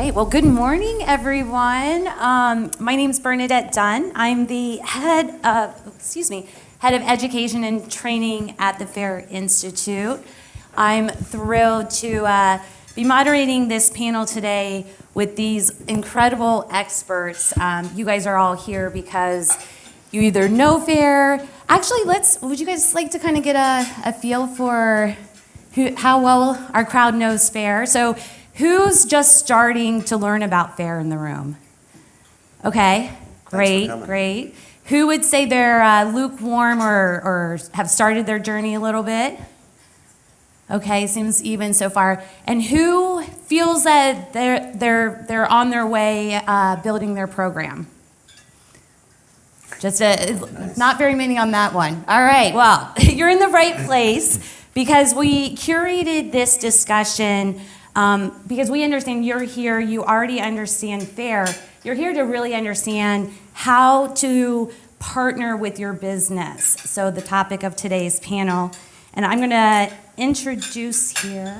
right, well, good morning, everyone. My name's Bernadette Dunn. I'm the head of education and training at the FAIR Institute. I'm thrilled to be moderating this panel today with these incredible experts. You guys are all here because you either know FAIR. Actually, would you guys like to kind of get a feel for how well our crowd knows FAIR? So who's just starting to learn about FAIR in the room? Okay, great. Who would say they're lukewarm or have started their journey a little bit? Okay, seems even so far. And who feels that they're on their way building their program? Not very many on that one. All right, well, you're in the right place because we curated this discussion because we understand you're here, you already understand FAIR. You're here to really understand how to partner with your business. So the topic of today's panel, and I'm gonna introduce here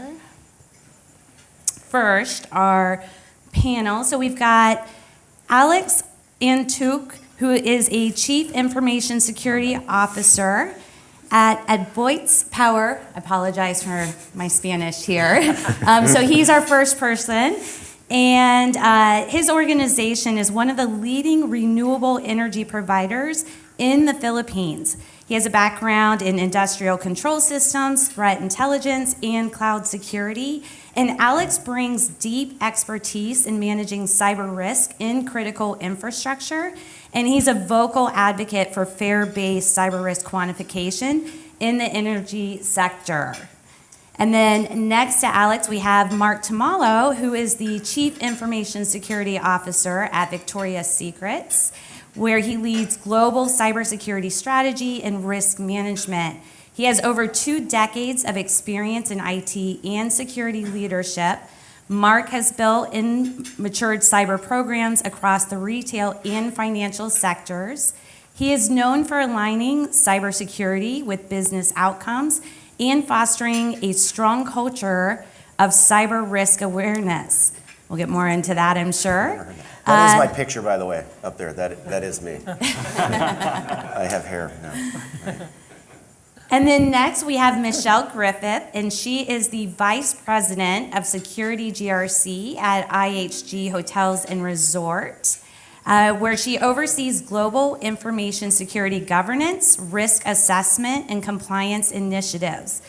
first our panel. So we've got Alex Antukh, who is a Chief Information Security Officer at Aboitiz Power. I apologize for my Spanish here. So he's our first person. And his organization is one of the leading renewable energy providers in the Philippines. He has a background in industrial control systems, threat intelligence, and cloud security. And Alex brings deep expertise in managing cyber risk in critical infrastructure. And he's a vocal advocate for FAIR-based cyber risk quantification in the energy sector. And then next to Alex, we have Mark Tomallo, who is the Chief Information Security Officer at Victoria's Secrets, where he leads global cybersecurity strategy and risk management. He has over 2 decades of experience in IT and security leadership. Mark has built and matured cyber programs across the retail and financial sectors. He is known for aligning cybersecurity with business outcomes and fostering a strong culture of cyber risk awareness. We'll get more into that, I'm sure. That is my picture, by the way, up there. That is me. I have hair now. Right. And then next we have Michelle Griffith, and she is the Vice President of Security GRC at IHG Hotels and Resort, where she oversees global information security governance, risk assessment, and compliance initiatives.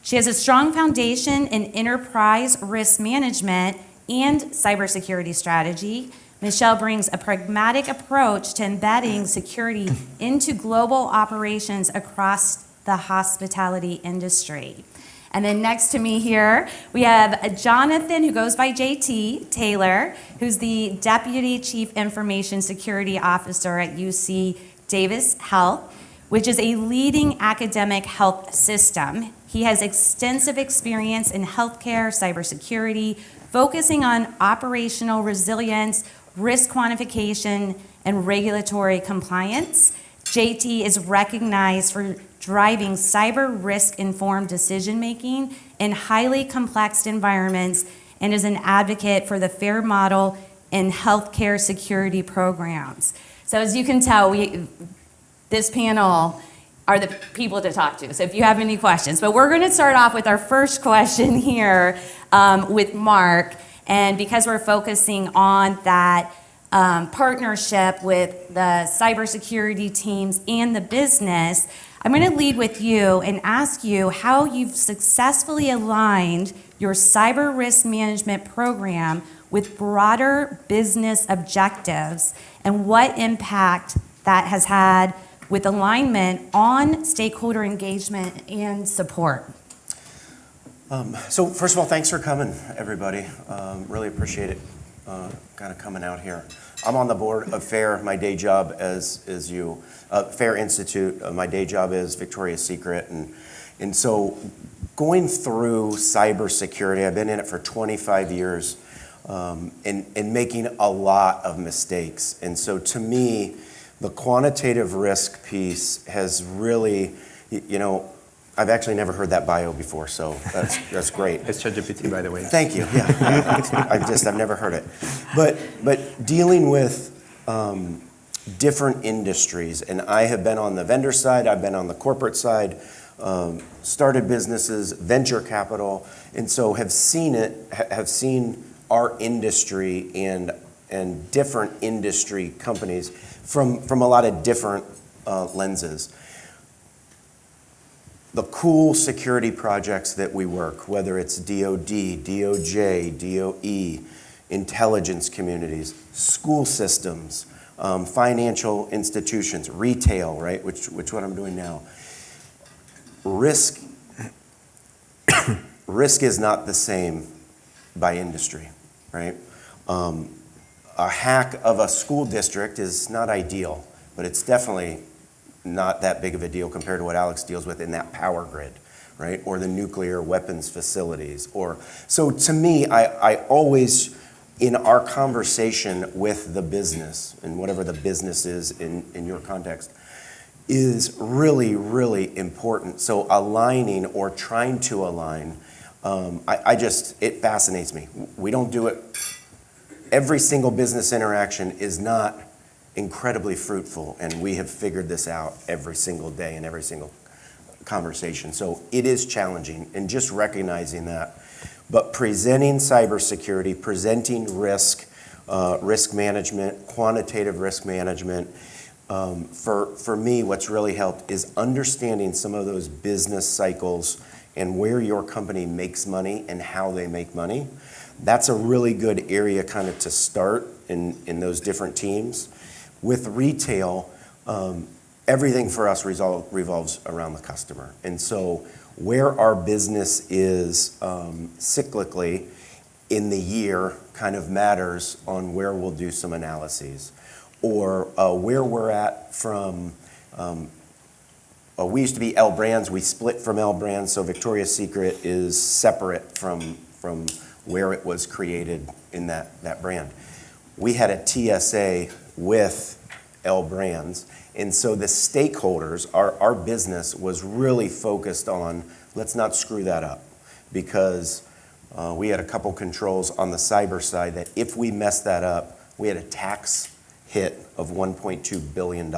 She has a strong foundation in enterprise risk management and cybersecurity strategy. Michelle brings a pragmatic approach to embedding security into global operations across the hospitality industry. And then next to me here, we have Jonathan, who goes by JT Taylor, who's the Deputy Chief Information Security Officer at UC Davis Health, which is a leading academic health system. He has extensive experience in healthcare, cybersecurity, focusing on operational resilience, risk quantification, and regulatory compliance. JT is recognized for driving cyber risk-informed decision-making in highly complex environments and is an advocate for the FAIR model in healthcare security programs. So as you can tell, this panel are the people to talk to. So if you have any questions, but we're gonna start off with our first question here with Mark. And because we're focusing on that partnership with the cybersecurity teams and the business, I'm going to lead with you and ask you how you've successfully aligned your cyber risk management program with broader business objectives and what impact that has had with alignment on stakeholder engagement and support. So first of all, thanks for coming, everybody. Really appreciate it, kind of coming out here. I'm on the board of FAIR. My day job is you. FAIR Institute, my day job is Victoria's Secret. And so going through cybersecurity, I've been in it for 25 years and making a lot of mistakes. And so to me, the quantitative risk piece has really, I've actually never heard that bio before, so that's great. It's ChatGPT, by the way. Thank you. Yeah, I've never heard it. But dealing with different industries, and I have been on the vendor side, I've been on the corporate side, started businesses, venture capital, and so have seen our industry and different industry companies from a lot of different lenses. The cool security projects that we work, whether it's DOD, DOJ, DOE, intelligence communities, school systems, financial institutions, retail, right, which what I'm doing now. Risk is not the same by industry, right? A hack of a school district is not ideal, but it's definitely not that big of a deal compared to what Alex deals with in that power grid, right? Or the nuclear weapons facilities. So to me, I always, in our conversation with the business, and whatever the business is in your context, is really, really important. So aligning or trying to align, it fascinates me. We don't do it. Every single business interaction is not incredibly fruitful, and we have figured this out every single day in every single conversation. So it is challenging, and just recognizing that. But presenting cybersecurity, presenting risk management, quantitative risk management, for me, what's really helped is understanding some of those business cycles and where your company makes money and how they make money. That's a really good area kind of to start in those different teams. With retail, everything for us revolves around the customer. And so where our business is cyclically in the year kind of matters on where we'll do some analyses. Or where we're at from, we used to be L Brands, we split from L Brands, so Victoria's Secret is separate from where it was created in that brand. We had a TSA with L Brands, and so the stakeholders, our business was really focused on, let's not screw that up, because we had a couple controls on the cyber side that if we messed that up, we had a tax hit of $1.2 billion.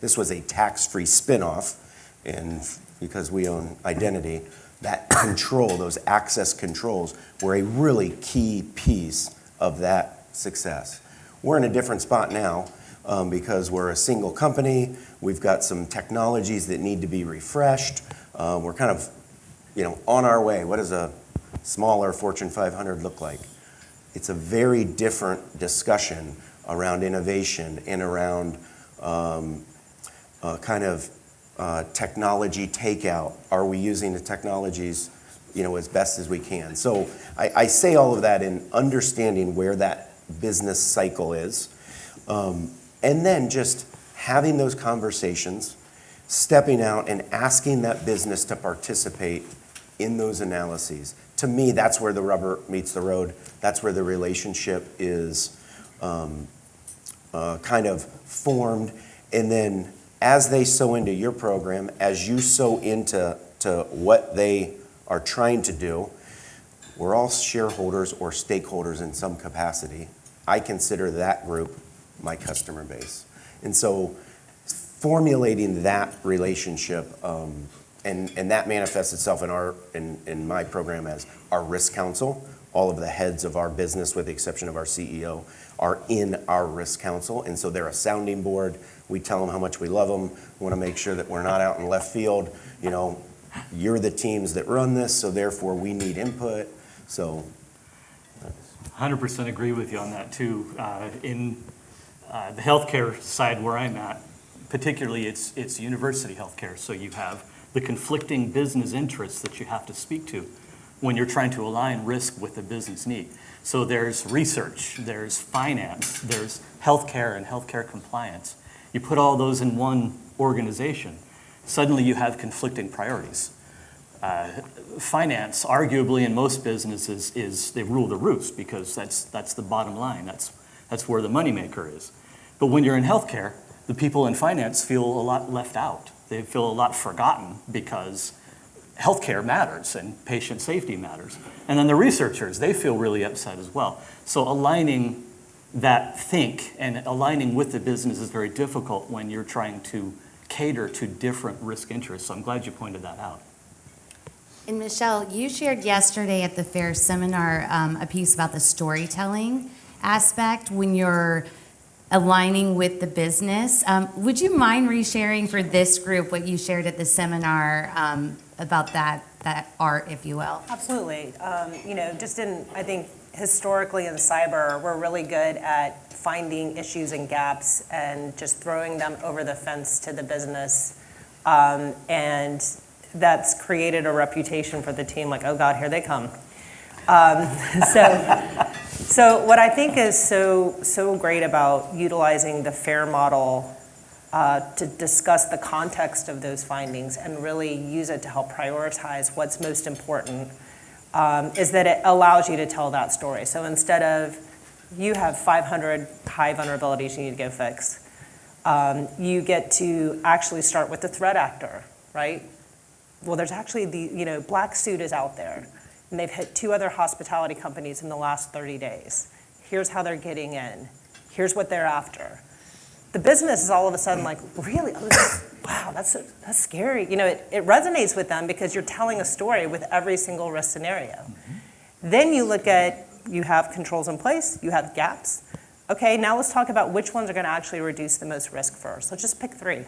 This was a tax-free spinoff, and because we own identity, that control, those access controls, were a really key piece of that success. We're in a different spot now because we're a single company. We've got some technologies that need to be refreshed. We're kind of, on our way. What does a smaller Fortune 500 look like? It's a very different discussion around innovation and around technology takeout. Are we using the technologies, as best as we can? So I say all of that in understanding where that business cycle is, and then just having those conversations, stepping out and asking that business to participate in those analyses. To me, that's where the rubber meets the road. That's where the relationship is kind of formed. And then as they sow into your program, as you sow into what they are trying to do, we're all shareholders or stakeholders in some capacity. I consider that group my customer base. And so formulating that relationship, and that manifests itself in my program as our risk council. All of the heads of our business, with the exception of our CEO, are in our risk council. And so they're a sounding board. We tell them how much we love them. We want to make sure that we're not out in left field. You're the teams that run this, so therefore we need input. So 100% agree with you on that too. In the healthcare side where I'm at, particularly it's university healthcare, so you have the conflicting business interests that you have to speak to when you're trying to align risk with the business need. So there's research, there's finance, there's healthcare and healthcare compliance. You put all those in one organization, suddenly you have conflicting priorities. Finance, arguably in most businesses, is they rule the roost because that's the bottom line. That's where the moneymaker is. But when you're in healthcare, the people in finance feel a lot left out. They feel a lot forgotten because healthcare matters and patient safety matters. And then the researchers, they feel really upset as well. So aligning that think and aligning with the business is very difficult when you're trying to cater to different risk interests. So I'm glad you pointed that out. And Michelle, you shared yesterday at the fair seminar a piece about the storytelling aspect when you're aligning with the business. Would you mind resharing for this group what you shared at the seminar about that art, if you will? Absolutely. I think historically in cyber, we're really good at finding issues and gaps and just throwing them over the fence to the business. And that's created a reputation for the team, like, oh God, here they come. So what I think is so great about utilizing the FAIR model to discuss the context of those findings and really use it to help prioritize what's most important is that it allows you to tell that story. So instead of you have 500 high vulnerabilities you need to go fix, you get to actually start with the threat actor, right? Well, there's actually Black Suit is out there, and they've hit 2 other hospitality companies in the last 30 days. Here's how they're getting in. Here's what they're after. The business is all of a sudden like, really? Wow, that's scary. It resonates with them because you're telling a story with every single risk scenario. Mm-hmm. Then you look at, you have controls in place, you have gaps. Okay, now let's talk about which ones are going to actually reduce the most risk first. Let's just pick 3,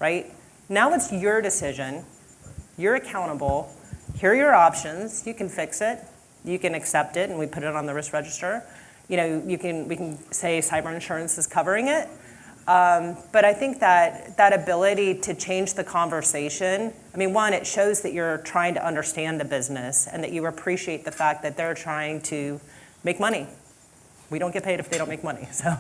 right? Now it's your decision. You're accountable. Here are your options. You can fix it. You can accept it, and we put it on the risk register. We can say cyber insurance is covering it. But I think that ability to change the conversation, one, it shows that you're trying to understand the business and that you appreciate the fact that they're trying to make money. We don't get paid if they don't make money, so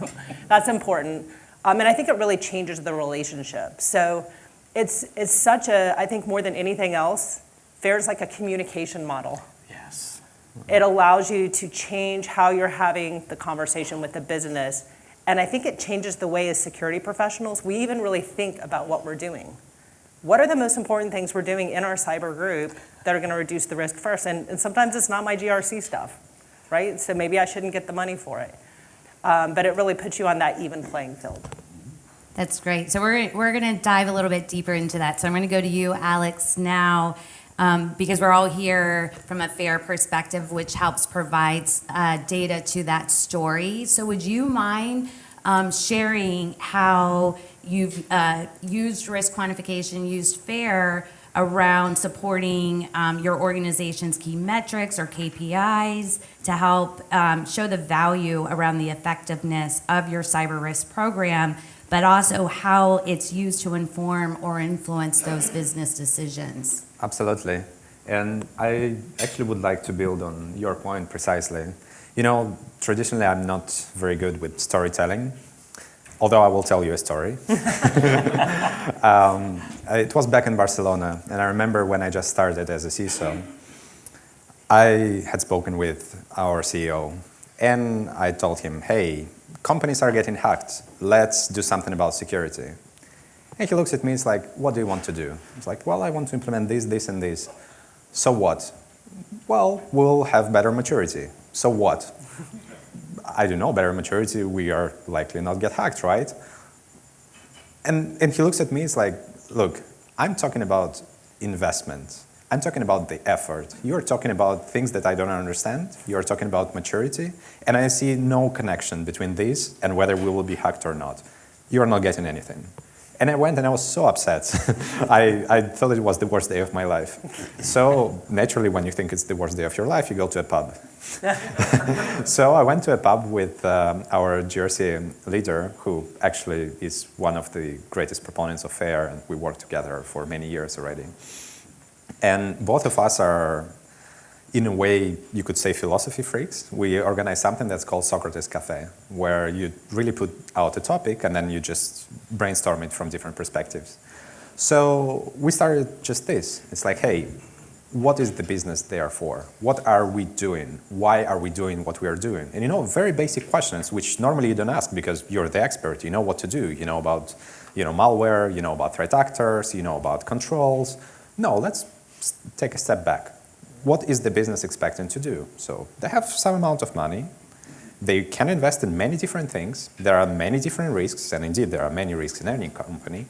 that's important. And I think it really changes the relationship. So it's such I think more than anything else, FAIR's like a communication model. Yes. It allows you to change how you're having the conversation with the business. And I think it changes the way as security professionals, we even really think about what we're doing. What are the most important things we're doing in our cyber group that are going to reduce the risk first? And sometimes it's not my GRC stuff, right? So maybe I shouldn't get the money for it. But it really puts you on that even playing field. That's great. So we're going to dive a little bit deeper into that. So I'm going to go to you, Alex, now, because we're all here from a FAIR perspective, which helps provide data to that story. So would you mind sharing how you've used risk quantification, used FAIR around supporting your organization's key metrics or KPIs to help show the value around the effectiveness of your cyber risk program, but also how it's used to inform or influence those business decisions? Absolutely. And I actually would like to build on your point precisely. Traditionally I'm not very good with storytelling, although I will tell you a story. It was back in Barcelona, and I remember when I just started as a CISO, I had spoken with our CEO, and I told him, hey, companies are getting hacked. Let's do something about security. And he looks at me, he's like, what do you want to do? It's like, well, I want to implement this, this, and this. So what? Well, we'll have better maturity. So what? I don't know, better maturity, we are likely not get hacked, right? And he looks at me, he's like, look, I'm talking about investment. I'm talking about the effort. You're talking about things that I don't understand. You're talking about maturity. And I see no connection between these and whether we will be hacked or not. You're not getting anything. And I went and I was so upset. I thought it was the worst day of my life. So naturally, when you think it's the worst day of your life, you go to a pub. So I went to a pub with our GRC leader, who actually is one of the greatest proponents of FAIR, and we worked together for many years already. And both of us are, in a way, you could say philosophy freaks. We organize something that's called Socrates Cafe, where you really put out a topic and then you just brainstorm it from different perspectives. So we started just this. It's like, hey, what is the business there for? What are we doing? Why are we doing what we are doing? And very basic questions, which normally you don't ask because you're the expert. You know what to do. You know about malware, you know about threat actors, you know about controls. No, let's take a step back. What is the business expecting to do? So they have some amount of money. They can invest in many different things. There are many different risks, and indeed there are many risks in any company.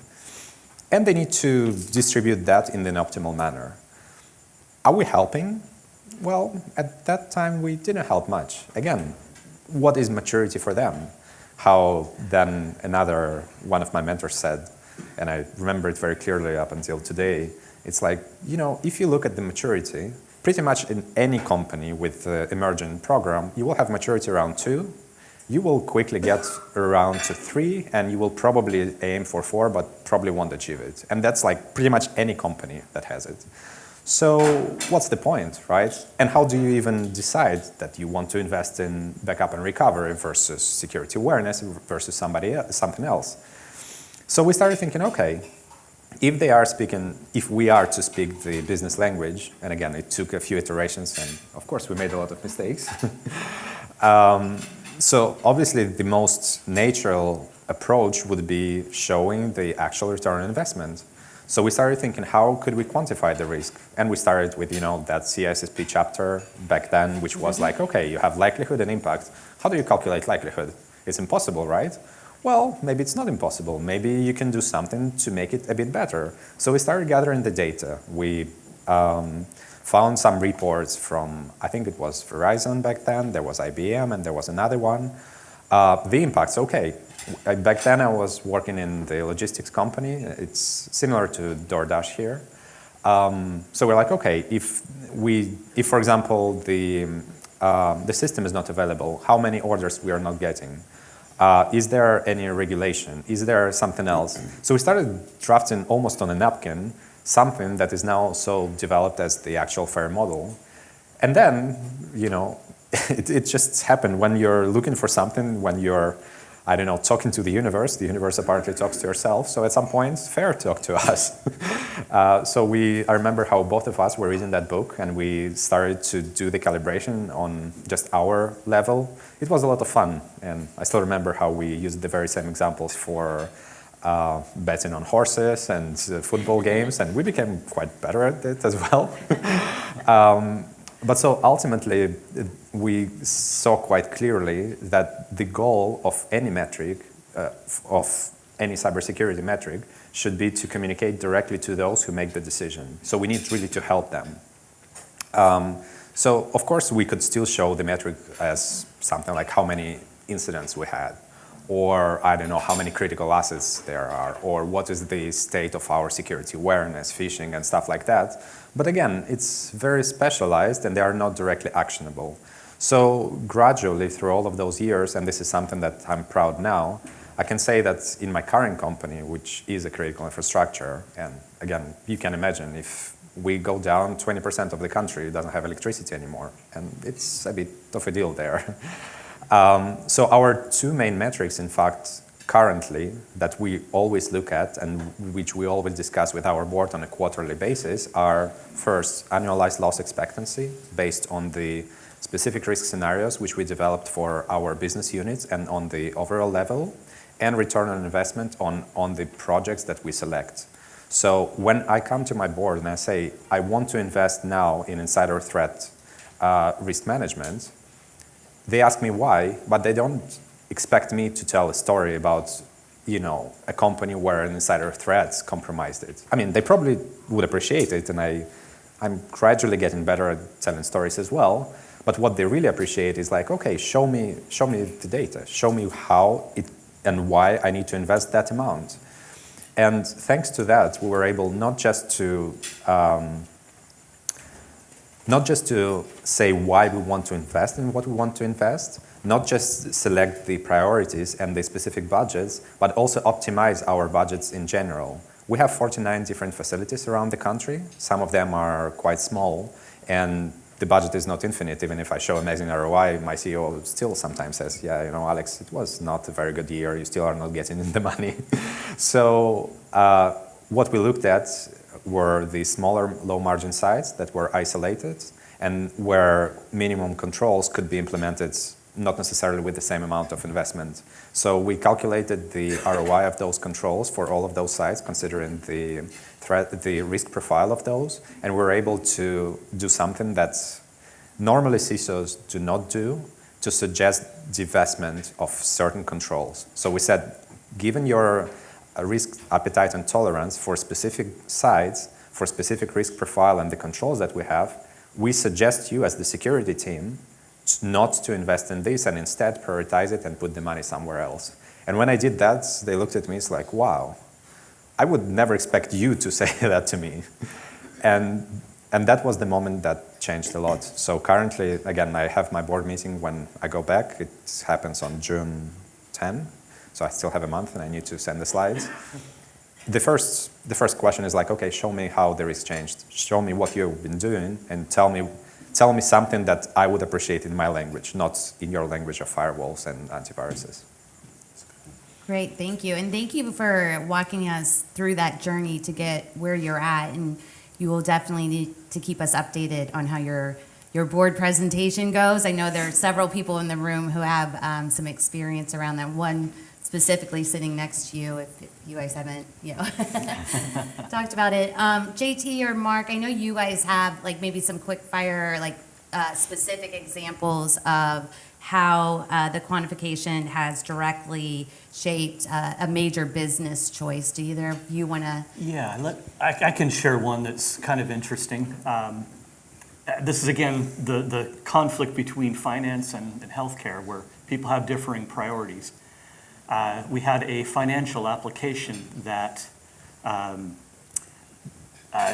And they need to distribute that in an optimal manner. Are we helping? Well, at that time, we didn't help much. Again, what is maturity for them? How then another one of my mentors said, and I remember it very clearly up until today, it's like, if you look at the maturity, pretty much in any company with the emergent program, you will have maturity around 2. You will quickly get around to 3, and you will probably aim for 4, but probably won't achieve it. And that's like pretty much any company that has it. So what's the point, right? And how do you even decide that you want to invest in backup and recovery versus security awareness versus something else? So we started thinking, okay, if we are to speak the business language, and again, it took a few iterations, and of course we made a lot of mistakes. So obviously the most natural approach would be showing the actual return on investment. So we started thinking, how could we quantify the risk? And we started with, that CISSP chapter back then, which was like, okay, you have likelihood and impact. How do you calculate likelihood? It's impossible, right? Well, maybe it's not impossible. Maybe you can do something to make it a bit better. So we started gathering the data. We found some reports from, I think it was Verizon back then, there was IBM, and there was another one. The impacts, okay. Back then I was working in the logistics company. It's similar to DoorDash here. So we're like, okay, if for example, the system is not available, how many orders we are not getting? Is there any regulation? Is there something else? So we started drafting almost on a napkin something that is now so developed as the actual FAIR model. And then, it just happened when you're looking for something, when you're, talking to the universe apparently talks to yourself. So at some point, FAIR talked to us. I remember how both of us were reading that book, and we started to do the calibration on just our level. It was a lot of fun, and I still remember how we used the very same examples for betting on horses and football games, and we became quite better at it as well. But so ultimately, we saw quite clearly that the goal of any metric, of any cybersecurity metric, should be to communicate directly to those who make the decision. So we need really to help them. So of course, we could still show the metric as something like how many incidents we had, or how many critical assets there are, or what is the state of our security awareness, phishing, and stuff like that. But again, it's very specialized, and they are not directly actionable. So gradually, through all of those years, and this is something that I'm proud now, I can say that in my current company, which is a critical infrastructure, and again, you can imagine if we go down, 20% of the country doesn't have electricity anymore, and it's a bit of a deal there. So our 2 main metrics, in fact, currently, that we always look at and which we always discuss with our board on a quarterly basis are, first, annualized loss expectancy based on the specific risk scenarios which we developed for our business units and on the overall level, and return on investment on the projects that we select. So when I come to my board and I say, I want to invest now in insider threat risk management, they ask me why, but they don't expect me to tell a story about, a company where an insider threats compromised it. I mean, they probably would appreciate it, and I'm gradually getting better at telling stories as well. But what they really appreciate is like, okay, show me the data, show me how it and why I need to invest that amount. And thanks to that, we were able not just to say why we want to invest in what we want to invest, not just select the priorities and the specific budgets, but also optimize our budgets in general. We have 49 different facilities around the country. Some of them are quite small, and the budget is not infinite. Even if I show amazing ROI, my CEO still sometimes says, Alex, it was not a very good year. You still are not getting in the money. So what we looked at were the smaller low-margin sites that were isolated and where minimum controls could be implemented not necessarily with the same amount of investment. So we calculated the ROI of those controls for all of those sites, considering the risk profile of those, and we're able to do something that normally CISOs do not do, to suggest divestment of certain controls. So we said, given your risk appetite and tolerance for specific sites, for specific risk profile and the controls that we have, we suggest you as the security team not to invest in this and instead prioritize it and put the money somewhere else. And when I did that, they looked at me, it's like, wow, I would never expect you to say that to me. And that was the moment that changed a lot. So currently, again, I have my board meeting when I go back. It happens on June 10, so I still have a month and I need to send the slides. The first question is like, okay, show me how the risk changed. Show me what you've been doing and tell me something that I would appreciate in my language, not in your language of firewalls and antiviruses. Great, thank you. And thank you for walking us through that journey to get where you're at. And you will definitely need to keep us updated on how your board presentation goes. I know there are several people in the room who have some experience around that. One specifically sitting next to you, if you guys haven't, talked about it. JT or Mark, I know you guys have like maybe some quick fire, like specific examples of how the quantification has directly shaped a major business choice. Do either of you want to? Yeah, I can share one that's kind of interesting. This is, again, the conflict between finance and healthcare, where people have differing priorities. We had a financial application that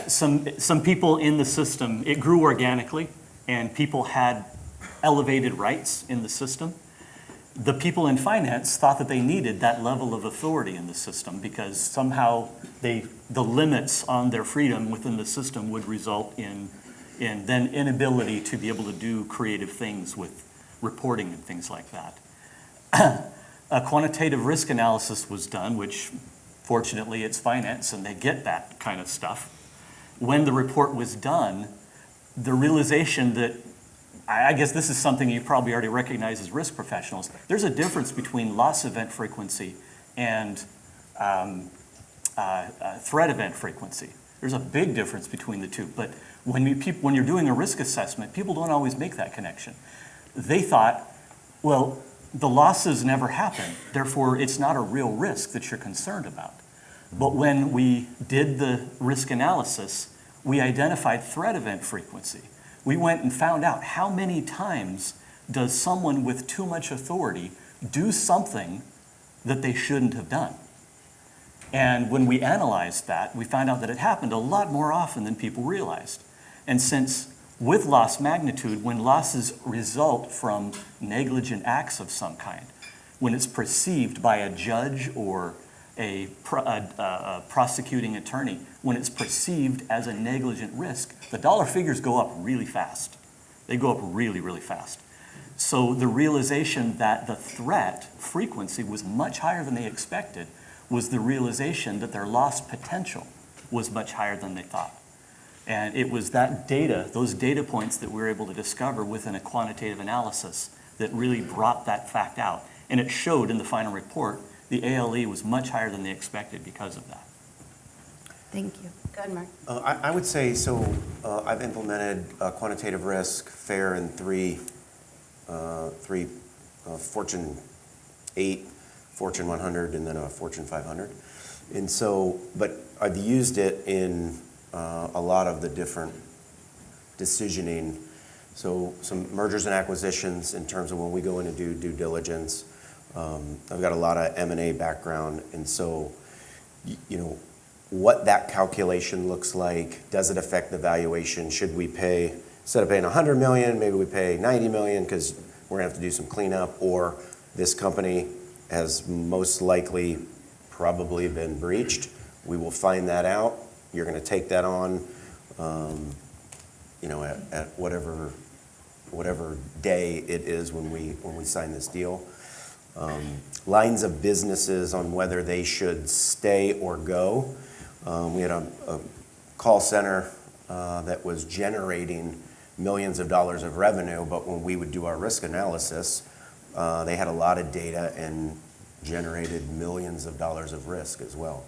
some people in the system, it grew organically, and people had elevated rights in the system. The people in finance thought that they needed that level of authority in the system because somehow the limits on their freedom within the system would result in then inability to be able to do creative things with reporting and things like that. A quantitative risk analysis was done, which fortunately it's finance and they get that kind of stuff. When the report was done, the realization that, I guess this is something you probably already recognize as risk professionals, there's a difference between loss event frequency and threat event frequency. There's a big difference between the two, but when you're doing a risk assessment, people don't always make that connection. They thought, well, the losses never happen, therefore it's not a real risk that you're concerned about. But when we did the risk analysis, we identified threat event frequency. We went and found out how many times does someone with too much authority do something that they shouldn't have done. And when we analyzed that, we found out that it happened a lot more often than people realized. And since with loss magnitude, when losses result from negligent acts of some kind, when it's perceived by a judge or a prosecuting attorney, when it's perceived as a negligent risk, the dollar figures go up really fast. They go up really, really fast. So the realization that the threat frequency was much higher than they expected was the realization that their loss potential was much higher than they thought. And it was that data, those data points that we were able to discover within a quantitative analysis that really brought that fact out. And it showed in the final report the ALE was much higher than they expected because of that. Thank you. Go ahead, Mark. I would say, so I've implemented quantitative risk, FAIR, in three Fortune 8, Fortune 100, and then a Fortune 500. And so, but I've used it in a lot of the different decisioning. So some mergers and acquisitions in terms of when we go in and do due diligence. I've got a lot of M&A background, and so, what that calculation looks like, does it affect the valuation? Should we pay, instead of paying $100 million, maybe we pay $90 million because we're gonna have to do some cleanup, or this company has most likely probably been breached. We will find that out. You're gonna take that on, at whatever day it is when we sign this deal. Lines of businesses on whether they should stay or go. We had a call center that was generating millions of dollars of revenue, but when we would do our risk analysis, They had a lot of data and generated millions of dollars of risk as well.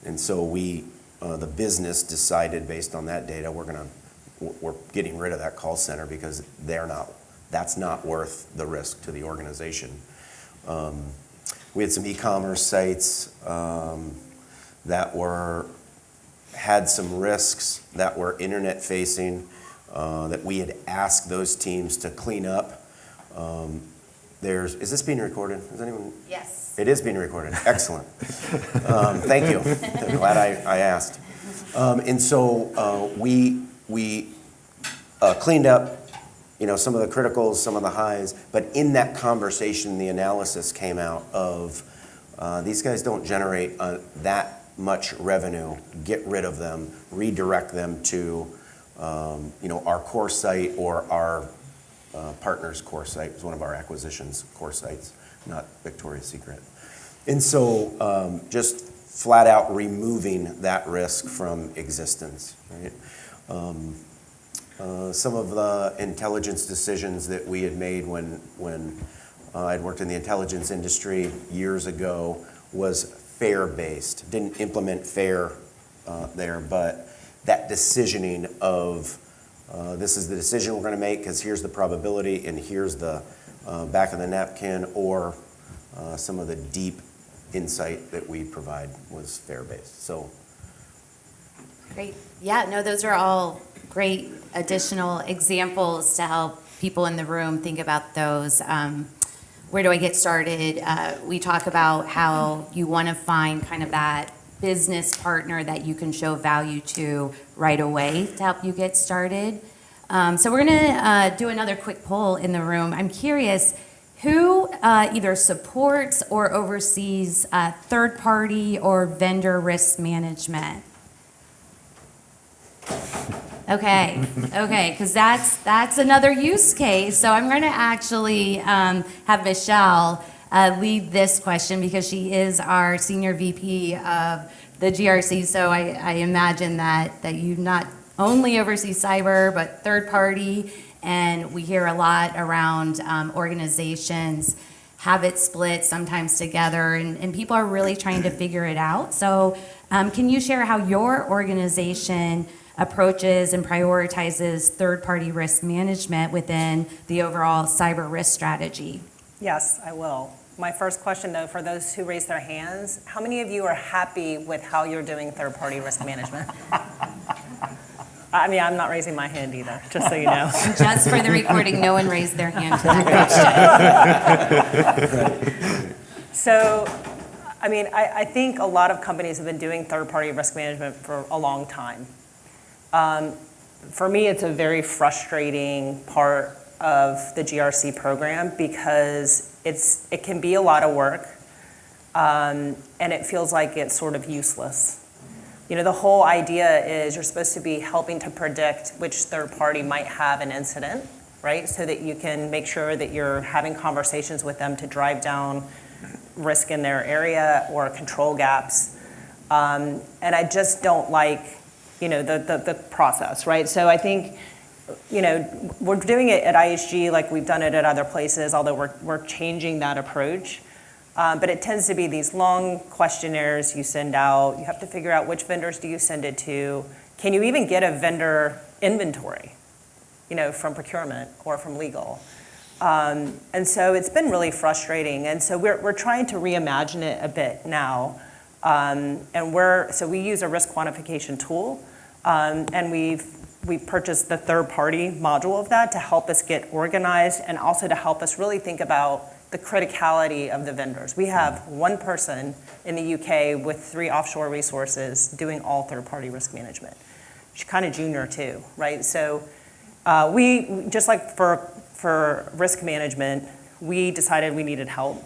And so the business decided based on that data, we're getting rid of that call center because that's not worth the risk to the organization. We had some e-commerce sites that had some risks that were internet facing that we had asked those teams to clean up. Is this being recorded? Is anyone? Yes. It is being recorded. Excellent. Thank you. I'm glad I asked. And so we cleaned up, some of the criticals, some of the highs. But in that conversation, the analysis came out of these guys don't generate that much revenue. Get rid of them. Redirect them to our core site or our partner's core site. It was one of our acquisitions core sites, not Victoria's Secret. And so just flat out removing that risk from existence, right? Some of the intelligence decisions that we had made when I'd worked in the intelligence industry years ago was FAIR-based. Didn't implement FAIR there, but that decisioning of this is the decision we're going to make because here's the probability and here's the back of the napkin, or some of the deep insight that we provide was FAIR-based. So, Great. Yeah, no, those are all great additional examples to help people in the room think about those. Where do I get started? We talk about how you want to find kind of that business partner that you can show value to right away to help you get started. So we're going to do another quick poll in the room. I'm curious, who either supports or oversees third-party or vendor risk management? Okay, because that's another use case. So I'm going to actually have Michelle lead this question because she is our senior VP of the GRC. So I imagine that you not only oversee cyber, but third party. And we hear a lot around organizations have it split sometimes together, and people are really trying to figure it out. So can you share how your organization approaches and prioritizes third-party risk management within the overall cyber risk strategy? Yes, I will. My first question, though, for those who raised their hands, how many of you are happy with how you're doing third-party risk management? I mean, I'm not raising my hand either, just so you know. Just for the recording, no one raised their hand for that question. So, I mean, I think a lot of companies have been doing third-party risk management for a long time. For me, it's a very frustrating part of the GRC program because it can be a lot of work, and it feels like it's sort of useless. The whole idea is you're supposed to be helping to predict which third party might have an incident, right? So that you can make sure that you're having conversations with them to drive down risk in their area or control gaps. And I just don't like, the process, right? So I think, we're doing it at IHG like we've done it at other places, although we're changing that approach. But it tends to be these long questionnaires you send out. You have to figure out which vendors do you send it to. Can you even get a vendor inventory, from procurement or from legal? And so it's been really frustrating. And so we're trying to reimagine it a bit now. So we use a risk quantification tool, and we've purchased the third-party module of that to help us get organized and also to help us really think about the criticality of the vendors. We have one person in the UK with 3 offshore resources doing all third-party risk management. She's kind of junior too, right? So we, just like for risk management, we decided we needed help.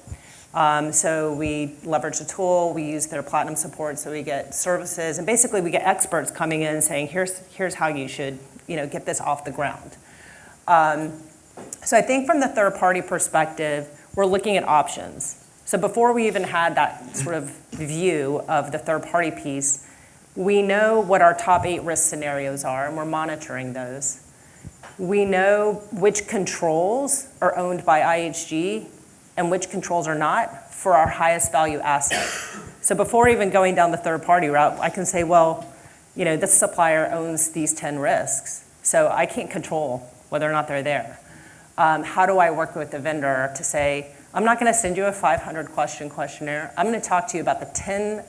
So we leveraged a tool, we used their platinum support, so we get services, and basically we get experts coming in saying, here's how you should, get this off the ground. So I think from the third-party perspective, we're looking at options. So before we even had that sort of view of the third-party piece, we know what our top 8 risk scenarios are, and we're monitoring those. We know which controls are owned by IHG and which controls are not for our highest value asset. So before even going down the third party route, I can say, well, this supplier owns these 10 risks, so I can't control whether or not they're there. How do I work with the vendor to say, I'm not going to send you a 500-question questionnaire. I'm going to talk to you about the 10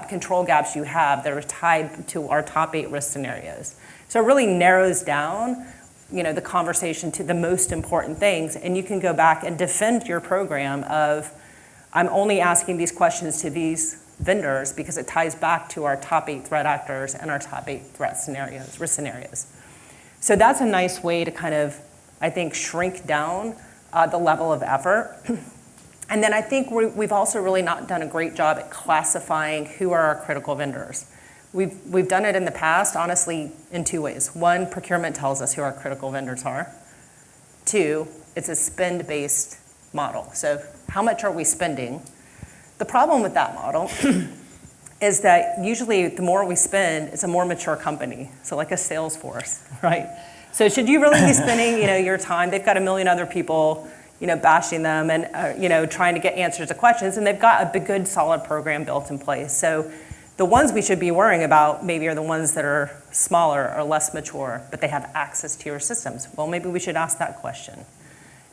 control gaps you have that are tied to our top 8 risk scenarios. So it really narrows down the conversation to the most important things, and you can go back and defend your program of, I'm only asking these questions to these vendors because it ties back to our top 8 threat actors and our top 8 threat scenarios, risk scenarios. So that's a nice way to kind of, I think, shrink down the level of effort. And then I think we've also really not done a great job at classifying who are our critical vendors. We've done it in the past, honestly, in 2 ways. 1, procurement tells us who our critical vendors are. 2, it's a spend-based model. So how much are we spending? The problem with that model is that usually the more we spend, it's a more mature company. So like a Salesforce, right? So should you really be spending, your time? They've got a million other people, bashing them and, trying to get answers to questions, and they've got a good, solid program built in place. So the ones we should be worrying about maybe are the ones that are smaller or less mature, but they have access to your systems. Well, maybe we should ask that question.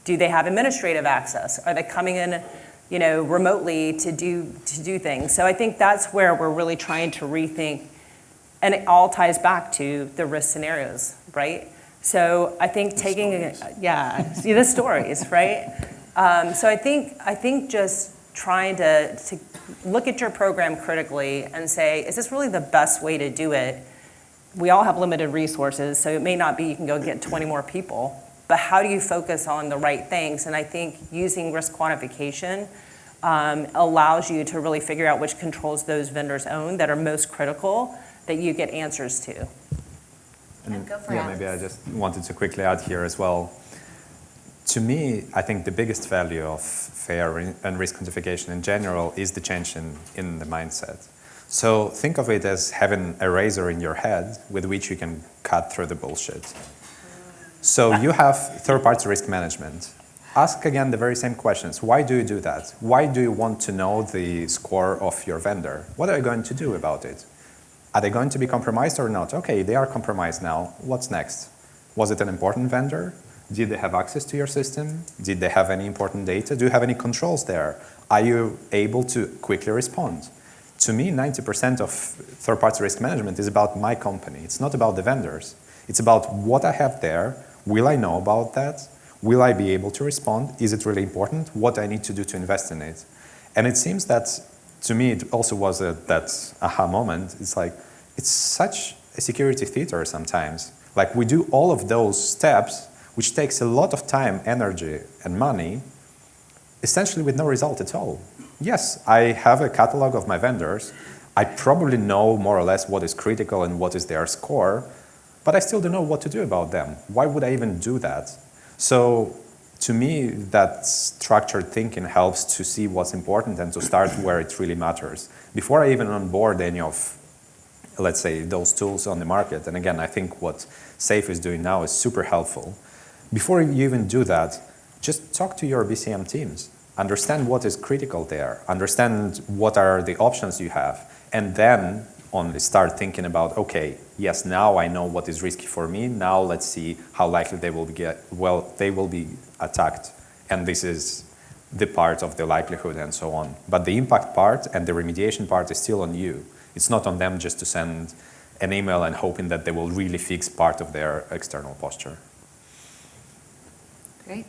Do they have administrative access? Are they coming in, remotely to do things? So I think that's where we're really trying to rethink, and it all ties back to the risk scenarios, right? So I think the stories, right? So I think just trying to look at your program critically and say, is this really the best way to do it? We all have limited resources, so it may not be you can go get 20 more people, but how do you focus on the right things? And I think using risk quantification allows you to really figure out which controls those vendors own that are most critical that you get answers to. Go for it. Yeah, maybe I just wanted to quickly add here as well. To me, I think the biggest value of FAIR and risk quantification in general is the change in the mindset. So think of it as having a razor in your head with which you can cut through the bullshit. So you have third-party risk management. Ask again the very same questions. Why do you do that? Why do you want to know the score of your vendor? What are you going to do about it? Are they going to be compromised or not? Okay, they are compromised now. What's next? Was it an important vendor? Did they have access to your system? Did they have any important data? Do you have any controls there? Are you able to quickly respond? To me, 90% of third-party risk management is about my company. It's not about the vendors. It's about what I have there. Will I know about that? Will I be able to respond? Is it really important? What I need to do to invest in it? And it seems that, to me, it also was that aha moment. It's like, it's such a security theater sometimes. Like, we do all of those steps, which takes a lot of time, energy, and money, essentially with no result at all. Yes, I have a catalog of my vendors. I probably know more or less what is critical and what is their score, but I still don't know what to do about them. Why would I even do that? So to me, that structured thinking helps to see what's important and to start where it really matters. Before I even onboard any of, let's say, those tools on the market, and again, I think what SAFE is doing now is super helpful. Before you even do that, just talk to your BCM teams. Understand what is critical there. Understand what are the options you have. And then only start thinking about, okay, yes, now I know what is risky for me. Now let's see how likely they will be attacked. And this is the part of the likelihood and so on. But the impact part and the remediation part is still on you. It's not on them just to send an email and hoping that they will really fix part of their external posture. Great.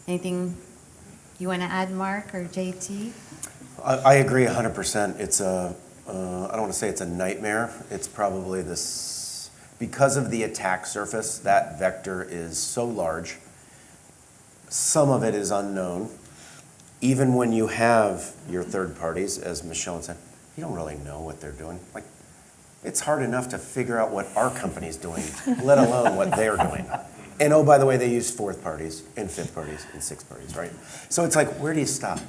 Anything you want to add, Mark or JT? I agree 100%. It's I don't want to say it's a nightmare. It's probably this, because of the attack surface, that vector is so large. Some of it is unknown. Even when you have your third parties, as Michelle said, you don't really know what they're doing. Like, it's hard enough to figure out what our company's doing, let alone what they're doing. And oh, by the way, they use fourth parties and fifth parties and sixth parties, right? So it's like, where do you stop?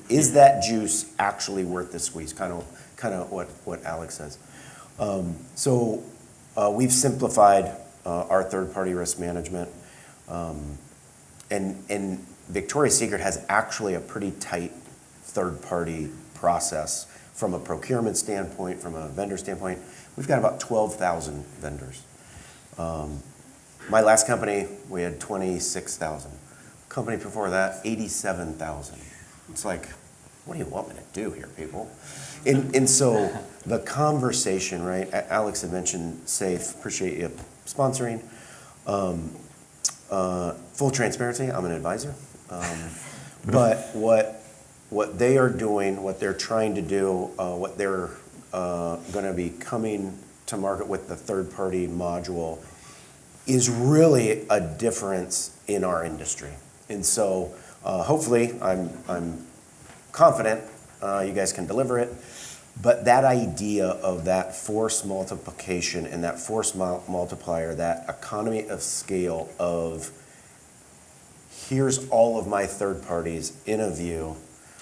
Is that juice actually worth the squeeze? Kind of what Alex says. So we've simplified our third-party risk management, and Victoria's Secret has actually a pretty tight third-party process from a procurement standpoint, from a vendor standpoint. We've got about 12,000 vendors. My last company, we had 26,000. Company before that, 87,000. It's like, what do you want me to do here, people? And so the conversation, right? Alex had mentioned SAFE, appreciate you sponsoring. Full transparency, I'm an advisor. But what they are doing, what they're trying to do, what they're going to be coming to market with the third-party module is really a difference in our industry. And so hopefully, I'm confident you guys can deliver it. But that idea of that force multiplication and that force multiplier, that economy of scale of here's all of my third parties in a view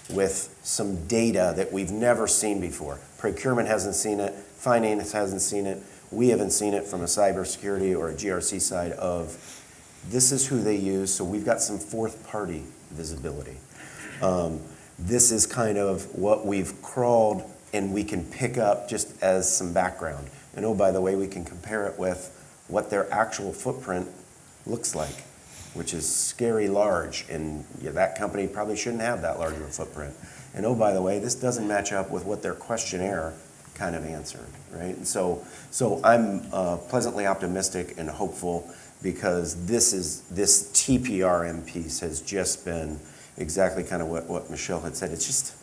with some data that we've never seen before. Procurement hasn't seen it, finance hasn't seen it, we haven't seen it from a cybersecurity or a GRC side of this is who they use, so we've got some fourth party visibility. This is kind of what we've crawled and we can pick up just as some background. And oh, by the way, we can compare it with what their actual footprint looks like, which is scary large, and that company probably shouldn't have that large of a footprint. And oh, by the way, this doesn't match up with what their questionnaire kind of answered, right? And so I'm pleasantly optimistic and hopeful because this TPRM piece has just been exactly kind of what Michelle had said. It's just,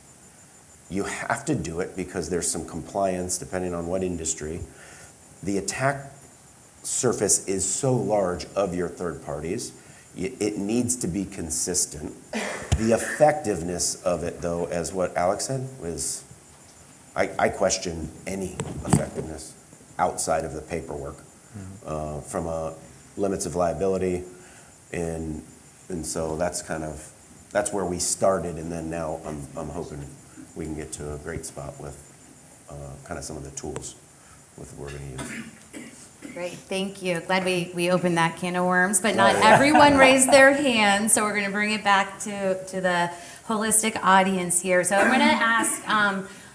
you have to do it because there's some compliance depending on what industry. The attack surface is so large of your third parties. It needs to be consistent. The effectiveness of it, though, as what Alex said, was I question any effectiveness outside of the paperwork from a limits of liability, and so that's where we started, and then now I'm hoping we can get to a great spot with kind of some of the tools with we're going to use. Great, thank you. Glad we opened that can of worms, but not everyone raised their hand, so we're going to bring it back to the holistic audience here. So I'm going to ask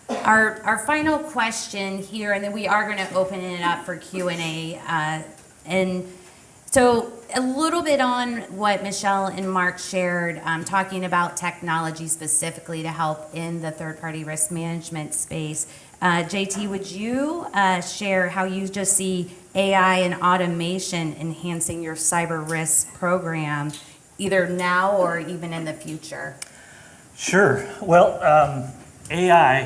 our final question here, and then we are going to open it up for Q&A. And so a little bit on what Michelle and Mark shared, talking about technology specifically to help in the third-party risk management space. JT, would you share how you just see AI and automation enhancing your cyber risk program, either now or even in the future? Sure. Well, AI,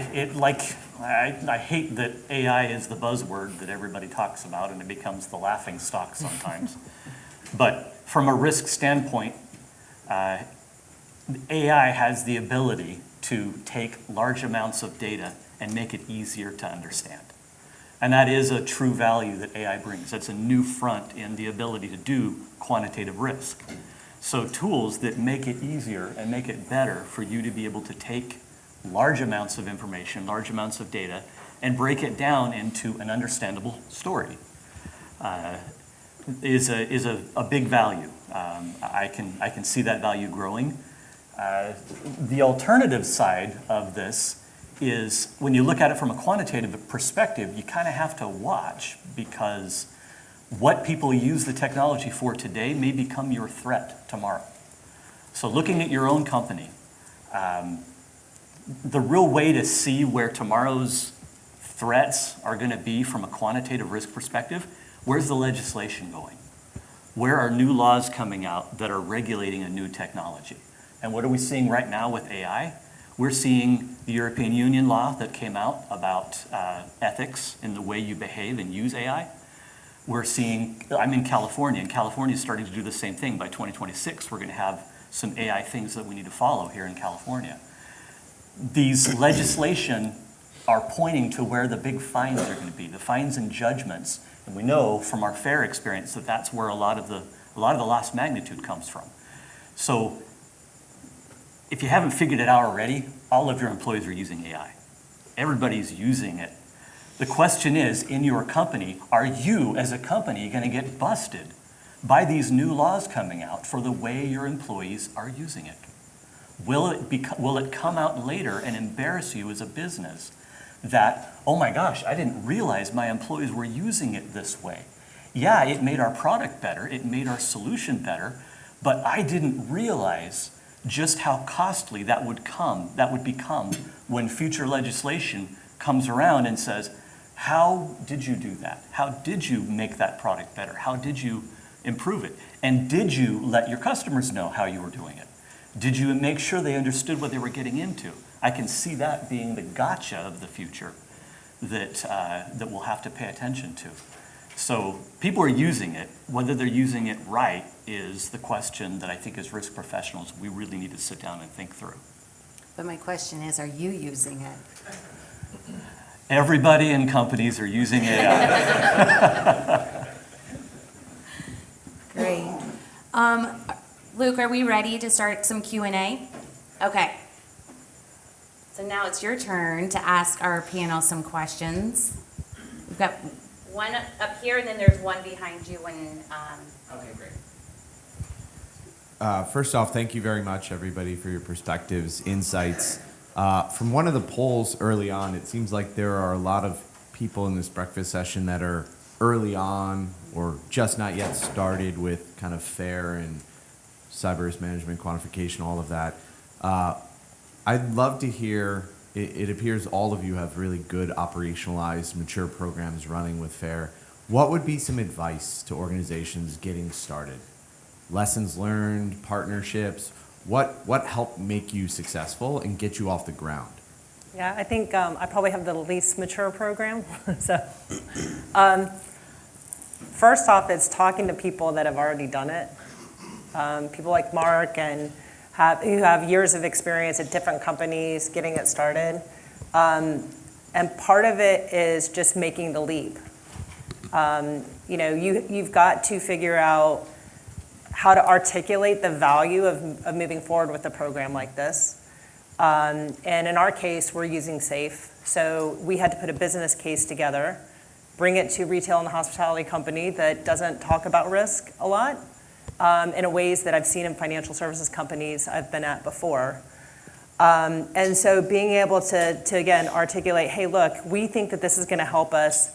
I hate that AI is the buzzword that everybody talks about and it becomes the laughing stock sometimes. But from a risk standpoint, AI has the ability to take large amounts of data and make it easier to understand. And that is a true value that AI brings. That's a new front in the ability to do quantitative risk. So tools that make it easier and make it better for you to be able to take large amounts of information, large amounts of data, and break it down into an understandable story is a big value. I can see that value growing. The alternative side of this is when you look at it from a quantitative perspective, you kind of have to watch because what people use the technology for today may become your threat tomorrow. So looking at your own company, the real way to see where tomorrow's threats are going to be from a quantitative risk perspective, where's the legislation going? Where are new laws coming out that are regulating a new technology? And what are we seeing right now with AI? We're seeing the European Union law that came out about ethics in the way you behave and use AI. We're seeing, I'm in California, and California is starting to do the same thing. By 2026, we're going to have some AI things that we need to follow here in California. These legislation are pointing to where the big fines are going to be, the fines and judgments. And we know from our FAIR experience that that's where a lot of the lost magnitude comes from. So if you haven't figured it out already, all of your employees are using AI. Everybody's using it. The question is, in your company, are you as a company going to get busted by these new laws coming out for the way your employees are using it? Will it come out later and embarrass you as a business that, oh my gosh, I didn't realize my employees were using it this way? Yeah, it made our product better, it made our solution better, but I didn't realize just how costly that would become when future legislation comes around and says, how did you do that? How did you make that product better? How did you improve it? And did you let your customers know how you were doing it? Did you make sure they understood what they were getting into? I can see that being the gotcha of the future that we'll have to pay attention to. So people are using it. Whether they're using it right is the question that I think as risk professionals we really need to sit down and think through. But my question is, are you using it? Everybody in companies are using AI. Great. Luke, are we ready to start some Q&A? Okay. So now it's your turn to ask our panel some questions. We've got one up here, and then there's one behind you. Okay, great. First off, thank you very much, everybody, for your perspectives, insights. From one of the polls early on, it seems like there are a lot of people in this breakfast session that are early on or just not yet started with kind of FAIR and cyber risk management, quantification, all of that. I'd love to hear, it appears all of you have really good operationalized, mature programs running with FAIR. What would be some advice to organizations getting started? Lessons learned, partnerships, what helped make you successful and get you off the ground? Yeah, I think I probably have the least mature program. So, first off, it's talking to people that have already done it. People like Mark and who have years of experience at different companies getting it started. And part of it is just making the leap. You've got to figure out how to articulate the value of moving forward with a program like this. And in our case, we're using SAFE. So we had to put a business case together, bring it to retail and the hospitality company that doesn't talk about risk a lot, in a ways that I've seen in financial services companies I've been at before. And so being able to again, articulate, hey, look, we think that this is going to help us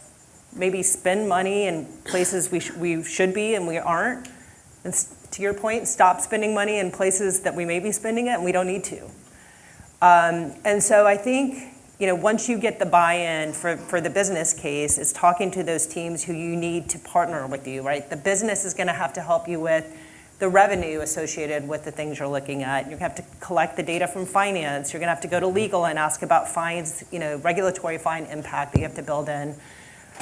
maybe spend money in places we should be and we aren't. And to your point, stop spending money in places that we may be spending it and we don't need to. And so I think, once you get the buy-in for the business case, it's talking to those teams who you need to partner with you, right? The business is going to have to help you with the revenue associated with the things you're looking at. You're going to have to collect the data from finance. You're going to have to go to legal and ask about fines, regulatory fine impact that you have to build in.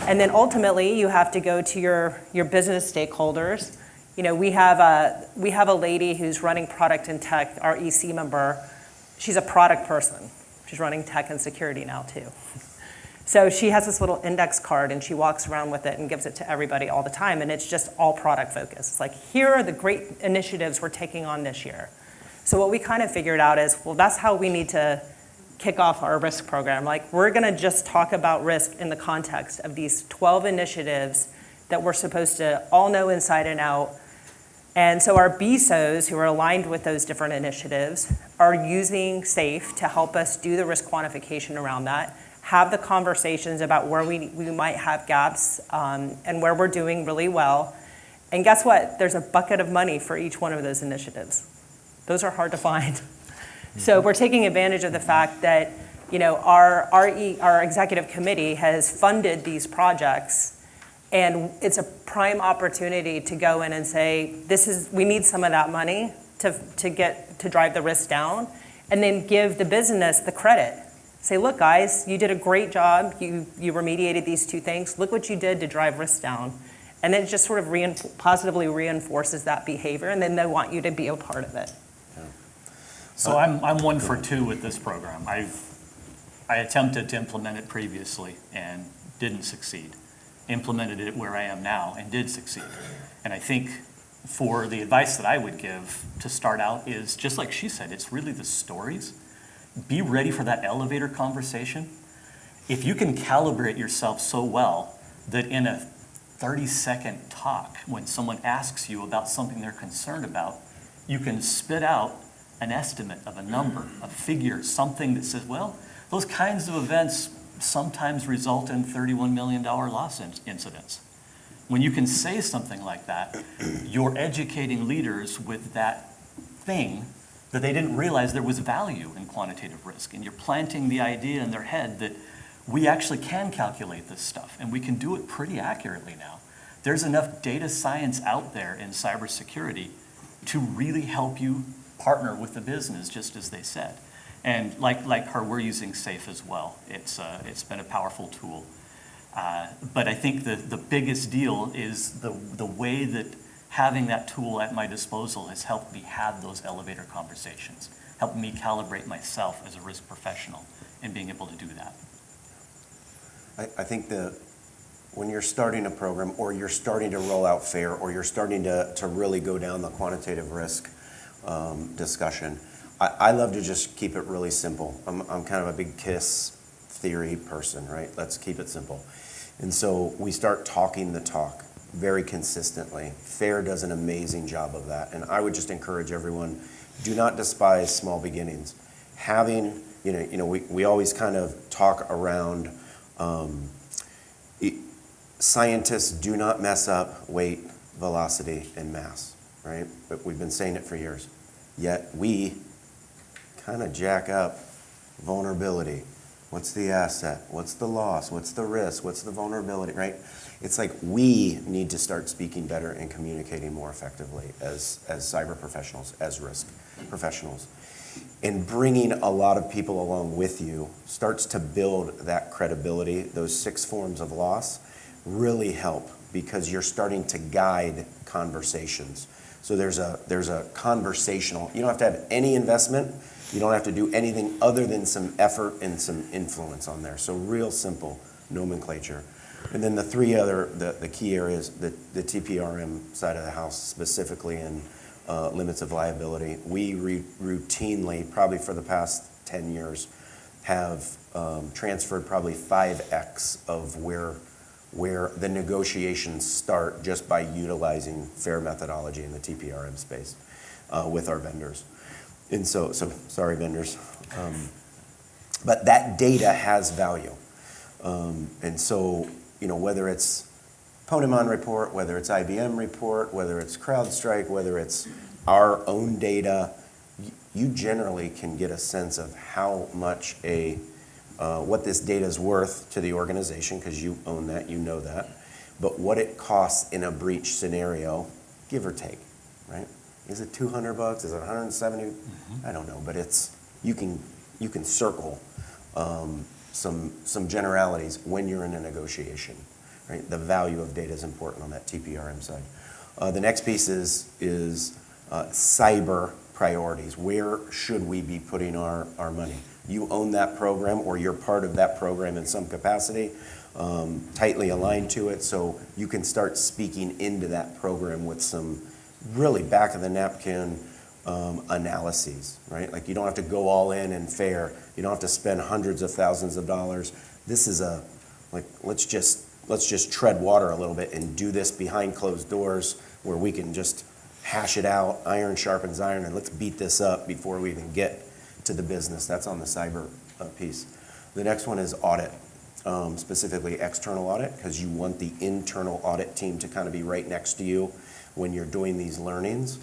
And then ultimately, you have to go to your business stakeholders. We have a lady who's running product and tech, our EC member. She's a product person. She's running tech and security now too. So she has this little index card and she walks around with it and gives it to everybody all the time. And it's just all product focused. It's like, here are the great initiatives we're taking on this year. So what we kind of figured out is, well, that's how we need to kick off our risk program. Like, we're going to just talk about risk in the context of these 12 initiatives that we're supposed to all know inside and out. And so our BSOs, who are aligned with those different initiatives, are using SAFE to help us do the risk quantification around that, have the conversations about where we might have gaps and where we're doing really well. And guess what? There's a bucket of money for each one of those initiatives. Those are hard to find. So we're taking advantage of the fact that our executive committee has funded these projects. And it's a prime opportunity to go in and say, we need some of that money to drive the risk down, and then give the business the credit. Say, look, guys, you did a great job. You remediated these two things. Look what you did to drive risk down. And then it just sort of positively reinforces that behavior, and then they want you to be a part of it. Yeah. So I'm 1 for 2 with this program. I attempted to implement it previously and didn't succeed. Implemented it where I am now and did succeed. And I think for the advice that I would give to start out is, just like she said, it's really the stories. Be ready for that elevator conversation. If you can calibrate yourself so well that in a 30-second talk, when someone asks you about something they're concerned about, you can spit out an estimate of a number, a figure, something that says, well, those kinds of events sometimes result in $31 million loss incidents. When you can say something like that, you're educating leaders with that thing that they didn't realize there was value in quantitative risk. And you're planting the idea in their head that we actually can calculate this stuff, and we can do it pretty accurately now. There's enough data science out there in cybersecurity to really help you partner with the business, just as they said. And like her, we're using SAFE as well. It's been a powerful tool. But I think the biggest deal is the way that having that tool at my disposal has helped me have those elevator conversations, helped me calibrate myself as a risk professional in being able to do that. I think when you're starting a program, or you're starting to roll out FAIR, or you're starting to really go down the quantitative risk discussion, I love to just keep it really simple. I'm kind of a big KISS theory person, right? Let's keep it simple. And so we start talking the talk very consistently. FAIR does an amazing job of that. And I would just encourage everyone, do not despise small beginnings. Having, we always kind of talk around scientists do not mess up weight, velocity, and mass, right? But we've been saying it for years. Yet we kind of jack up vulnerability. What's the asset? What's the loss? What's the risk? What's the vulnerability, right? It's like we need to start speaking better and communicating more effectively as cyber professionals, as risk professionals. And bringing a lot of people along with you starts to build that credibility. Those 6 forms of loss really help because you're starting to guide conversations. So there's a conversational, you don't have to have any investment, you don't have to do anything other than some effort and some influence on there. So real simple nomenclature. And then the 3 other, the key areas, the TPRM side of the house, specifically in limits of liability, we routinely, probably for the past 10 years, have transferred probably 5x of where the negotiations start just by utilizing FAIR methodology in the TPRM space with our vendors. And so sorry, vendors. But that data has value. And so, whether it's Ponemon report, whether it's IBM report, whether it's CrowdStrike, whether it's our own data, you generally can get a sense of how much what this data is worth to the organization, because you own that, you know that, but what it costs in a breach scenario, give or take, right? Is it $200? Is it 170? Mm-hmm. I don't know, but you can circle some generalities when you're in a negotiation, right? The value of data is important on that TPRM side. The next piece is cyber priorities. Where should we be putting our money? You own that program, or you're part of that program in some capacity, tightly aligned to it, so you can start speaking into that program with some really back of the napkin analyses, right? Like, you don't have to go all in FAIR. You don't have to spend hundreds of thousands of dollars. This is let's just tread water a little bit and do this behind closed doors where we can just hash it out, iron sharpens iron, and let's beat this up before we even get to the business. That's on the cyber piece. The next one is audit, specifically external audit, because you want the internal audit team to kind of be right next to you when you're doing these learnings.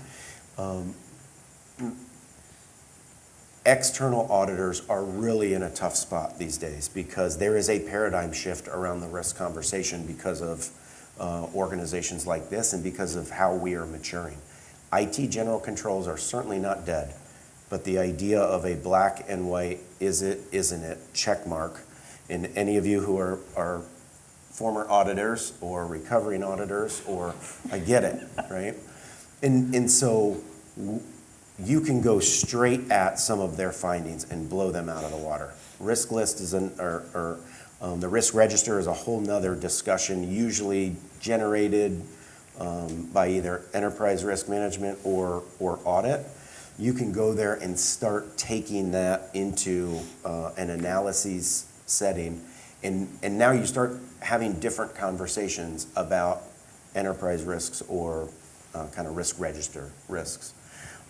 External auditors are really in a tough spot these days because there is a paradigm shift around the risk conversation because of organizations like this and because of how we are maturing. IT general controls are certainly not dead, but the idea of a black and white, is it, isn't it, check mark, and any of you who are former auditors or recovering auditors, or I get it, right? And so you can go straight at some of their findings and blow them out of the water. Risk list is the risk register is a whole nother discussion, usually generated by either enterprise risk management or audit. You can go there and start taking that into an analysis setting, and now you start having different conversations about enterprise risks or kind of risk register risks.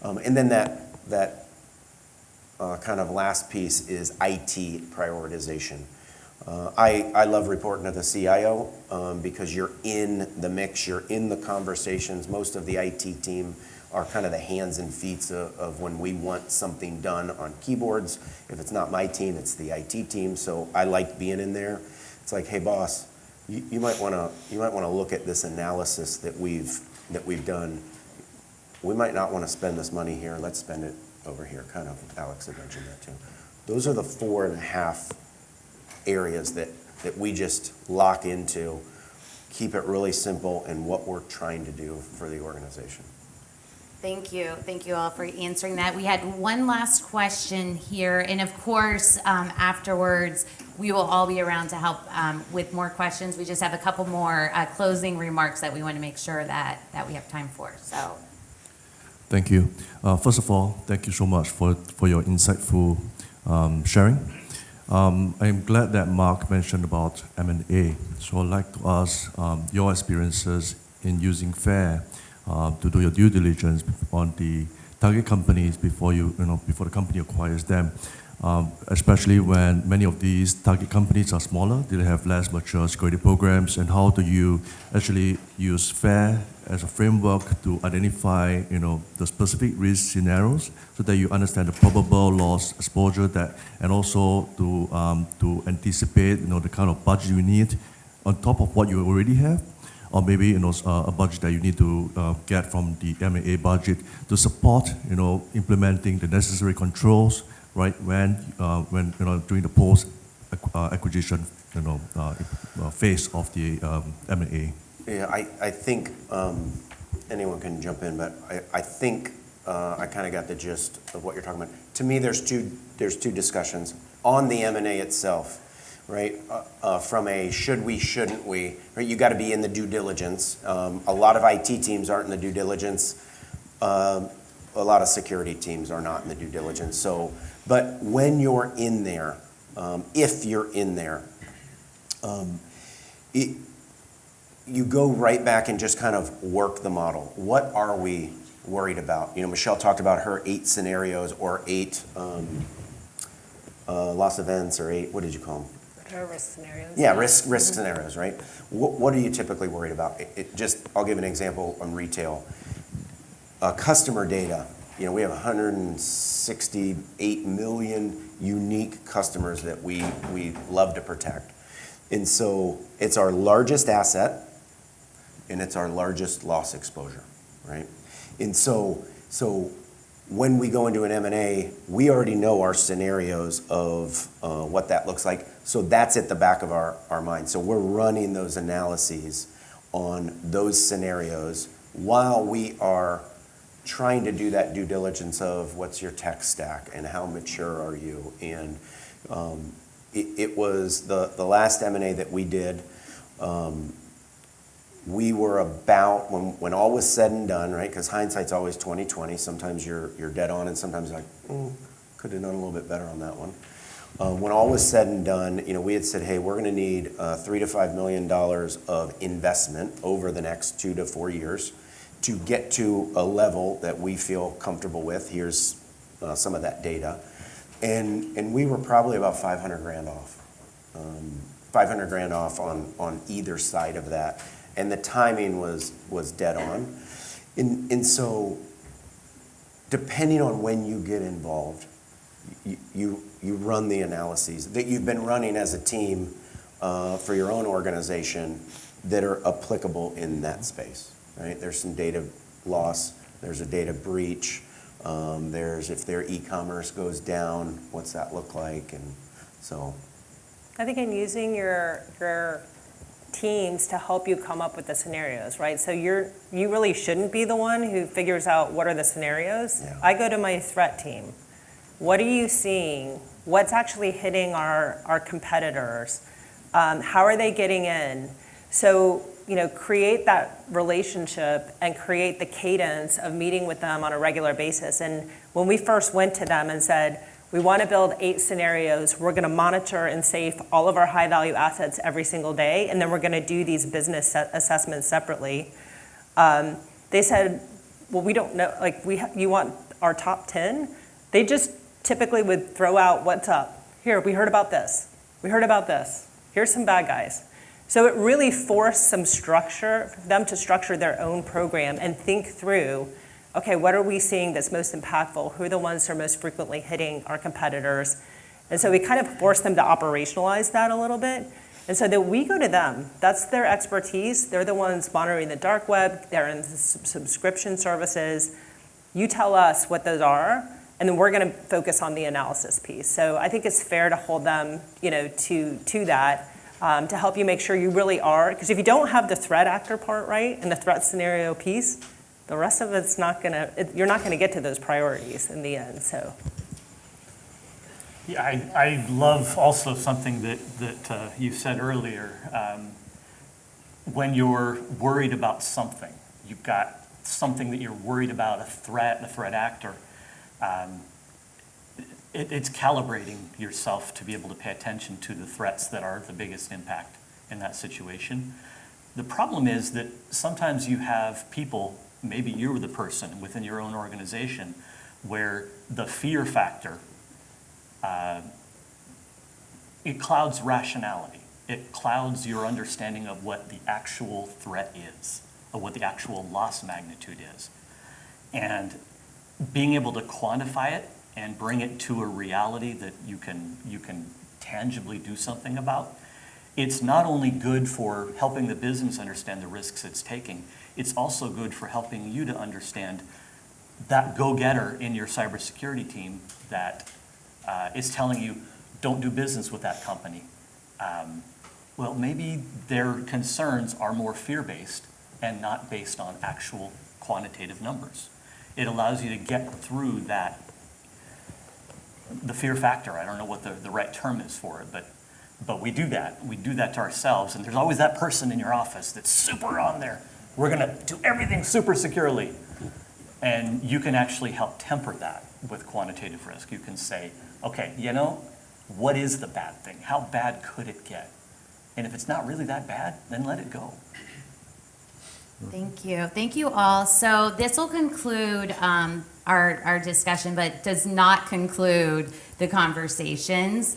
And then that kind of last piece is IT prioritization. I love reporting to the CIO because you're in the mix, you're in the conversations. Most of the IT team are kind of the hands and feet of when we want something done on keyboards. If it's not my team, it's the IT team. So I like being in there. It's like, hey boss, you might want to look at this analysis that we've done. We might not want to spend this money here. Let's spend it over here. Kind of, Alex had mentioned that too. Those are the 4.5 areas that we just lock into, keep it really simple in what we're trying to do for the organization. Thank you. Thank you all for answering that. We had one last question here, and of course, afterwards, we will all be around to help with more questions. We just have a couple more closing remarks that we want to make sure that we have time for. So, thank you. First of all, thank you so much for your insightful sharing. I'm glad that Mark mentioned about M&A. So I'd like to ask your experiences in using FAIR to do your due diligence on the target companies before before the company acquires them, especially when many of these target companies are smaller, they have less mature security programs, and how do you actually use FAIR as a framework to identify the specific risk scenarios so that you understand the probable loss exposure and also to anticipate the kind of budget you need on top of what you already have, or maybe a budget that you need to get from the M&A budget to support implementing the necessary controls right when during the post acquisition phase of the M&A. Yeah, I think anyone can jump in, but I think I kind of got the gist of what you're talking about. To me, there's two discussions on the M&A itself. Right, from a should we, shouldn't we, right? You got to be in the due diligence. A lot of IT teams aren't in the due diligence. A lot of security teams are not in the due diligence. So, but when you're in there, if you're in there, you go right back and just kind of work the model. What are we worried about? Michelle talked about her 8 scenarios or 8 loss events or 8, what did you call them? Risk scenarios. Yeah, risk scenarios, right? What are you typically worried about? I'll give an example on retail. Customer data. We have 168 million unique customers that we love to protect. And so it's our largest asset and it's our largest loss exposure, right? And so when we go into an M&A, we already know our scenarios of what that looks like. So that's at the back of our mind. So we're running those analyses on those scenarios while we are trying to do that due diligence of what's your tech stack and how mature are you. And it was the last M&A that we did. We were about, when all was said and done, right? Because hindsight's always 20/20. Sometimes you're dead on, and sometimes you're like, could have done a little bit better on that one. When all was said and done, we had said, hey, we're going to need $3 to $5 million of investment over the next 2 to 4 years to get to a level that we feel comfortable with. Here's some of that data, and we were probably about $500,000 off. $500,000 off on either side of that. And the timing was dead on. And so depending on when you get involved, you run the analyses that you've been running as a team for your own organization that are applicable in that space, right? There's some data loss, there's a data breach, there's if their e-commerce goes down, what's that look like? And so I think in using your teams to help you come up with the scenarios, right? So you really shouldn't be the one who figures out what are the scenarios. Yeah. I go to my threat team. What are you seeing? What's actually hitting our competitors? How are they getting in? So, create that relationship and create the cadence of meeting with them on a regular basis. And when we first went to them and said, We want to build 8 scenarios. We're going to monitor and safe all of our high-value assets every single day, and then we're going to do these business assessments separately. They said, well, we don't know, like, you want our top 10? They just typically would throw out what's up. Here, we heard about this. We heard about this. Here's some bad guys. So it really forced some structure, for them to structure their own program and think through, okay, what are we seeing that's most impactful? Who are the ones that are most frequently hitting our competitors? And so we kind of forced them to operationalize that a little bit. And so that we go to them. That's their expertise. They're the ones monitoring the dark web. They're in the subscription services. You tell us what those are, and then we're going to focus on the analysis piece. So I think it's fair to hold them, to that, to help you make sure you really are. Because if you don't have the threat actor part right and the threat scenario piece, the rest of it's you're not going to get to those priorities in the end. So. Yeah, I love also something that you said earlier. When you're worried about something, you've got something that you're worried about, a threat actor, it's calibrating yourself to be able to pay attention to the threats that are the biggest impact in that situation. The problem is that sometimes you have people, maybe you're the person within your own organization, where the fear factor, it clouds rationality. It clouds your understanding of what the actual threat is, of what the actual loss magnitude is. And being able to quantify it and bring it to a reality that you can tangibly do something about, it's not only good for helping the business understand the risks it's taking, it's also good for helping you to understand that go-getter in your cybersecurity team that is telling you, don't do business with that company. Well, maybe their concerns are more fear-based and not based on actual quantitative numbers. It allows you to get through that, the fear factor. I don't know what the right term is for it, but we do that. We do that to ourselves, and there's always that person in your office that's super on there. We're gonna do everything super securely. And you can actually help temper that with quantitative risk. You can say, okay, what is the bad thing? How bad could it get? And if it's not really that bad, then let it go. Thank you. Thank you all. So this will conclude our discussion, but does not conclude the conversations.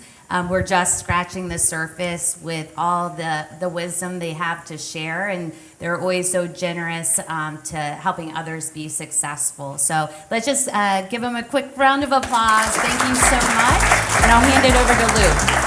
We're just scratching the surface with all the wisdom they have to share, and they're always so generous to helping others be successful. So let's just give them a quick round of applause. Thank you so much, and I'll hand it over to Luke.